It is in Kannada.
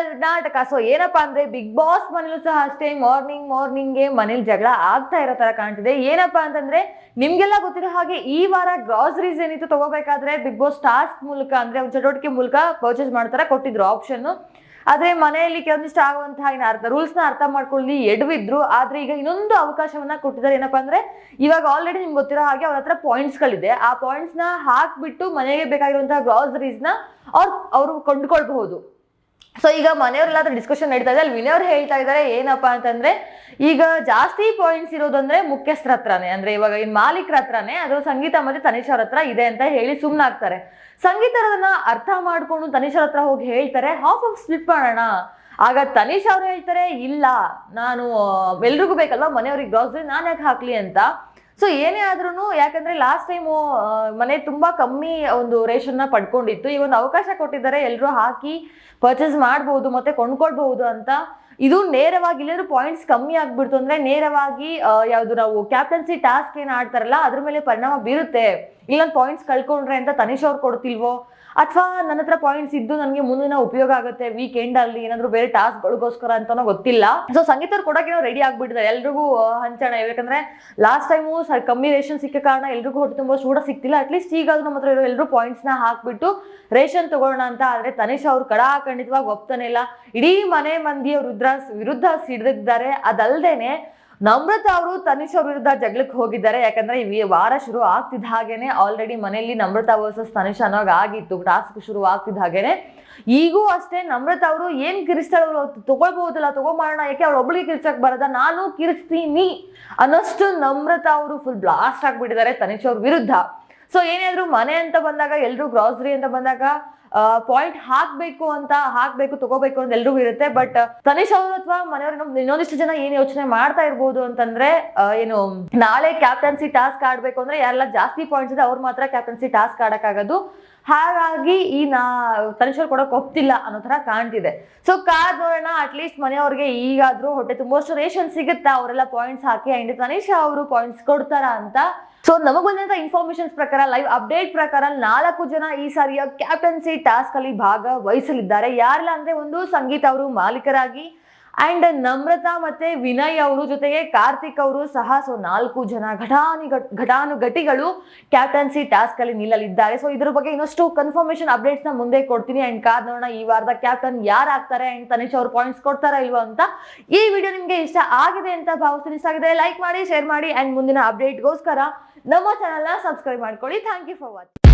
ಕರ್ನಾಟಕ. ಸೊ ಏನಪ್ಪಾ ಅಂದ್ರೆ ಬಿಗ್ ಬಾಸ್ ಮನೇಲೂ ಸಹ ಅಷ್ಟೇ ಮಾರ್ನಿಂಗ್ಗೆ ಮನೇಲಿ ಜಗಳ ಆಗ್ತಾ ಇರೋ ತರ ಕಾಣ್ತಿದೆ. ಏನಪ್ಪಾ ಅಂತಂದ್ರೆ ನಿಮ್ಗೆಲ್ಲ ಗೊತ್ತಿರೋ ಹಾಗೆ ಈ ವಾರ ಗ್ರಾಸರೀಸ್ ಏನಿತ್ತು ತಗೋಬೇಕಾದ್ರೆ ಬಿಗ್ ಬಾಸ್ ಟಾಸ್ಕ್ ಮೂಲಕ ಅಂದ್ರೆ ಒಂದು ಚಟುವಟಿಕೆ ಮೂಲಕ ಪರ್ಚೇಸ್ ಮಾಡ್ತಾರೆ ಕೊಟ್ಟಿದ್ರು ಆಪ್ಷನ್. ಆದ್ರೆ ಮನೆಯಲ್ಲಿ ಕೆಲವೊಂದಿಷ್ಟು ಆಗುವಂತಹ ರೂಲ್ಸ್ ನ ಅರ್ಥ ಮಾಡ್ಕೊಳ್ಳಿ ಎಡವಿದ್ರು. ಆದ್ರೆ ಈಗ ಇನ್ನೊಂದು ಅವಕಾಶವನ್ನ ಕೊಟ್ಟಿದ್ದಾರೆ. ಏನಪ್ಪಾ ಅಂದ್ರೆ ಇವಾಗ ಆಲ್ರೆಡಿ ನಿಮ್ಗೆ ಗೊತ್ತಿರೋ ಹಾಗೆ ಅವ್ರ ಹತ್ರ ಪಾಯಿಂಟ್ಸ್ ಗಳಿದೆ. ಆ ಪಾಯಿಂಟ್ಸ್ ನ ಹಾಕ್ಬಿಟ್ಟು ಮನೆಗೆ ಬೇಕಾಗಿರುವಂತಹ ಗ್ರಾಸರೀಸ್ ನ ಅವ್ರು ಕೊಂಡ್ಕೊಳ್ಬಹುದು. ಸೊ ಈಗ ಮನೆಯವರೆಲ್ಲಾದ್ರೂ ಡಿಸ್ಕಷನ್ ನಡೀತಾ ಇದೆ. ಅಲ್ಲಿ ವಿನಯವ್ರು ಹೇಳ್ತಾ ಇದ್ದಾರೆ ಏನಪ್ಪಾ ಅಂತಂದ್ರೆ ಈಗ ಜಾಸ್ತಿ ಪಾಯಿಂಟ್ಸ್ ಇರೋದಂದ್ರೆ ಮುಖ್ಯಸ್ಥರ ಹತ್ರನೇ, ಅಂದ್ರೆ ಇವಾಗ ಈ ಮಾಲೀಕರ ಹತ್ರನೇ, ಅದು ಸಂಗೀತ ಮತ್ತೆ ತನಿಷ್ ಅವ್ರ ಹತ್ರ ಇದೆ ಅಂತ ಹೇಳಿ ಸುಮ್ನಾಗ್ತಾರೆ. ಸಂಗೀತ ಅದನ್ನ ಅರ್ಥ ಮಾಡ್ಕೊಂಡು ತನಿಷ್ ಅವ್ರ ಹತ್ರ ಹೋಗಿ ಹೇಳ್ತಾರೆ ಹಾಫ್ ಸ್ಪ್ಲಿಟ್ ಮಾಡೋಣ. ಆಗ ತನಿಷ್ ಅವ್ರು ಹೇಳ್ತಾರೆ ಇಲ್ಲ, ನಾನು ಎಲ್ರಿಗೂ ಬೇಕಲ್ವಾ ಮನೆಯವ್ರಿಗೆ ಗ್ರಾಸರಿ ನಾನು ಯಾಕೆ ಹಾಕ್ಲಿ ಅಂತ. ಸೊ ಏನೇ ಆದ್ರೂ ಯಾಕಂದ್ರೆ ಲಾಸ್ಟ್ ಟೈಮು ಮನೆ ತುಂಬಾ ಕಮ್ಮಿ ಒಂದು ರೇಷನ್ ನ ಪಡ್ಕೊಂಡಿತ್ತು. ಈ ಒಂದು ಅವಕಾಶ ಕೊಟ್ಟಿದ್ದಾರೆ ಎಲ್ರು ಹಾಕಿ ಪರ್ಚೇಸ್ ಮಾಡ್ಬಹುದು ಮತ್ತೆ ಕೊಂಡ್ಕೊಳ್ಬಹುದು ಅಂತ. ಇದು ನೇರವಾಗಿ ಇಲ್ಲಾದ್ರೂ ಪಾಯಿಂಟ್ಸ್ ಕಮ್ಮಿ ಆಗ್ಬಿಡ್ತು ಅಂದ್ರೆ ನೇರವಾಗಿ ಯಾವ್ದು ನಾವು ಕ್ಯಾಪ್ಟನ್ಸಿ ಟಾಸ್ಕ್ ಏನ್ ಆಡ್ತಾರಲ್ಲ ಅದ್ರ ಮೇಲೆ ಪರಿಣಾಮ ಬೀರುತ್ತೆ. ಇಲ್ಲೊಂದು ಪಾಯಿಂಟ್ಸ್ ಕಳ್ಕೊಂಡ್ರೆ ಅಂತ ತನಿಷ್ ಅವ್ರು ಕೊಡ್ತಿಲ್ವೋ, ಅಥವಾ ನನ್ನ ಹತ್ರ ಪಾಯಿಂಟ್ಸ್ ಇದ್ದು ನನಗೆ ಮುಂದಿನ ಉಪಯೋಗ ಆಗುತ್ತೆ ವೀಕೆಂಡ್ ಅಲ್ಲಿ ಏನಾದ್ರು ಬೇರೆ ಟಾಸ್ಕ್ ಗಳಿಗೋಸ್ಕರ ಅಂತಾನೋ ಗೊತ್ತಿಲ್ಲ. ಸೊ ಸಂಗೀತ ಕೊಡಕ್ಕೆ ರೆಡಿ ಆಗ್ಬಿಟ್ಟಿದ್ದಾರೆ ಎಲ್ರಿಗೂ ಹಂಚೋಣ. ಯಾಕಂದ್ರೆ ಲಾಸ್ಟ್ ಟೈಮು ಕಮ್ಮಿ ರೇಷನ್ ಸಿಕ್ಕ ಕಾರಣ ಎಲ್ರಿಗೂ ಹೊಟ್ಟೆ ತುಂಬ ಚೂಡ ಸಿಕ್ತಿಲ್ಲ. ಅಟ್ಲೀಸ್ಟ್ ಈಗ ನಮ್ಮ ಹತ್ರ ಇರೋ ಎಲ್ಲರೂ ಪಾಯಿಂಟ್ಸ್ ನ ಹಾಕ್ಬಿಟ್ಟು ರೇಷನ್ ತಗೋಣ ಅಂತ. ಆದ್ರೆ ತನಿಷ್ ಅವ್ರು ಖಂಡಿತವಾಗಿ ಒಪ್ತಾನೆ ಇಲ್ಲ. ಇಡೀ ಮನೆ ಮಂದಿಯ ವಿರುದ್ಧ ಸಿಡಿದಿದ್ದಾರೆ. ಅದಲ್ದೇನೆ ನಮ್ರತಾ ಅವರು ತನಿಷ್ ಅವ್ರ ವಿರುದ್ಧ ಜಗಳಕ್ಕೆ ಹೋಗಿದ್ದಾರೆ. ಯಾಕಂದ್ರೆ ಈ ವಾರ ಶುರು ಆಗ್ತಿದ್ದ ಹಾಗೇನೆ ಆಲ್ರೆಡಿ ಮನೆಯಲ್ಲಿ ನಮ್ರತಾ ವರ್ಸಸ್ ತನಿಷ್ ಅನ್ನೋವಾಗ ಆಗಿತ್ತು. ಟಾಸ್ಕ್ ಶುರು ಆಗ್ತಿದ್ದ ಹಾಗೇನೆ ಈಗೂ ಅಷ್ಟೇ ನಮ್ರತಾ ಅವರು ಏನ್ ಕಿರಿಸ್ತಾಳು ತಗೊಳ್ಬಹುದಲ್ಲ ತಗೊಂಬಾರೋಣ, ಯಾಕೆ ಅವ್ಳು ಒಬ್ಳಿಗೆ ಕಿರ್ಚಕ್ ಬರದ, ನಾನು ಕಿರಿಸ್ತೀನಿ ಅನ್ನೋಷ್ಟು ನಮ್ರತಾ ಅವರು ಫುಲ್ ಬ್ಲಾಸ್ಟ್ ಆಗ್ಬಿಟ್ಟಿದ್ದಾರೆ ತನಿಷ್ ಅವ್ರ ವಿರುದ್ಧ. ಸೊ ಏನಾದ್ರು ಮನೆ ಅಂತ ಬಂದಾಗ ಎಲ್ರು ಗ್ರಾಸರಿ ಅಂತ ಬಂದಾಗ ಪಾಯಿಂಟ್ ಹಾಕ್ಬೇಕು ತಗೋಬೇಕು ಅಂತ ಎಲ್ರಿಗೂ ಇರುತ್ತೆ. ಬಟ್ ತನಿಷ್ ಅವರು ಅಥವಾ ಮನೆಯವರು ಇನ್ನೊಂದಿಷ್ಟು ಜನ ಏನ್ ಯೋಚನೆ ಮಾಡ್ತಾ ಇರ್ಬೋದು ಅಂತಂದ್ರೆ ಏನು ನಾಳೆ ಕ್ಯಾಪ್ಟನ್ಸಿ ಟಾಸ್ಕ್ ಆಡ್ಬೇಕು ಅಂದ್ರೆ ಯಾರೆಲ್ಲ ಜಾಸ್ತಿ ಪಾಯಿಂಟ್ಸ್ ಇದೆ ಅವ್ರು ಮಾತ್ರ ಕ್ಯಾಪ್ಟನ್ಸಿ ಟಾಸ್ಕ್ ಆಡಕ್ಕಾಗೋದು. ಹಾಗಾಗಿ ತನಿಷ್ ಅವ್ರು ಕೊಡಕ್ ಒಪ್ತಿಲ್ಲ ಅನ್ನೋ ತರ ಕಾಣ್ತಿದೆ. ಸೊ ಕಾದ್ ನೋಡೋಣ, ಅಟ್ಲೀಸ್ಟ್ ಮನೆಯವ್ರಿಗೆ ಈಗಾದ್ರೂ ಹೊಟ್ಟೆ ತುಂಬಷ್ಟು ರೇಷನ್ ಸಿಗುತ್ತಾ, ಅವರೆಲ್ಲ ಪಾಯಿಂಟ್ಸ್ ಹಾಕಿ ಅಂಡ್ ತನಿಷ್ ಅವರು ಪಾಯಿಂಟ್ಸ್ ಕೊಡ್ತಾರ ಅಂತ. ಸೊ ನಮಗ್ ಬಂದಂತ ಇನ್ಫಾರ್ಮೇಶನ್ಸ್ ಪ್ರಕಾರ ಲೈವ್ ಅಪ್ಡೇಟ್ ಪ್ರಕಾರ 4 ಜನ ಈ ಸಾರಿಯ ಕ್ಯಾಪ್ಟನ್ಸಿ ಟಾಸ್ಕ್ ಅಲ್ಲಿ ಭಾಗವಹಿಸಲಿದ್ದಾರೆ. ಯಾರೆಲ್ಲ ಅಂದ್ರೆ ಒಂದು ಸಂಗೀತ ಅವರು ಮಾಲೀಕರಾಗಿ ಅಂಡ್ ನಮ್ರತಾ ಮತ್ತೆ ವಿನಯ್ ಅವರು ಜೊತೆಗೆ ಕಾರ್ತಿಕ್ ಅವರು ಸಹ. ಸೊ 4 ಜನ ಘಟಾನುಘಟಿಗಳು ಕ್ಯಾಪ್ಟನ್ಸಿ ಟಾಸ್ಕ್ ಅಲ್ಲಿ ನಿಲ್ಲಲಿದ್ದಾರೆ. ಸೊ ಇದ್ರ ಬಗ್ಗೆ ಇನ್ನಷ್ಟು ಕನ್ಫರ್ಮೇಶನ್ ಅಪ್ಡೇಟ್ಸ್ ನ ಮುಂದೆ ಕೊಡ್ತೀನಿ. ಅಂಡ್ ಕಾದ್ ನೋಡೋಣ ಈ ವಾರದ ಕ್ಯಾಪ್ಟನ್ ಯಾರು ಆಗ್ತಾರೆ ಅಂಡ್ ತನಿಷ್ ಅವ್ರು ಪಾಯಿಂಟ್ಸ್ ಕೊಡ್ತಾರಾ ಇಲ್ವಾ ಅಂತ. ಈ ವಿಡಿಯೋ ನಿಮ್ಗೆ ಇಷ್ಟ ಆಗಿದೆ ಅಂತ ಭಾವಿಸ್ತೀನಿ. ಇಷ್ಟ ಆಗಿದೆ ಲೈಕ್ ಮಾಡಿ, ಶೇರ್ ಮಾಡಿ ಅಂಡ್ ಮುಂದಿನ ಅಪ್ಡೇಟ್ಗೋಸ್ಕರ ನಮ್ಮ ಚಾನೆಲ್ ನ ಸಬ್ಸ್ಕ್ರೈಬ್ ಮಾಡ್ಕೊಳ್ಳಿ. Thank you for watching.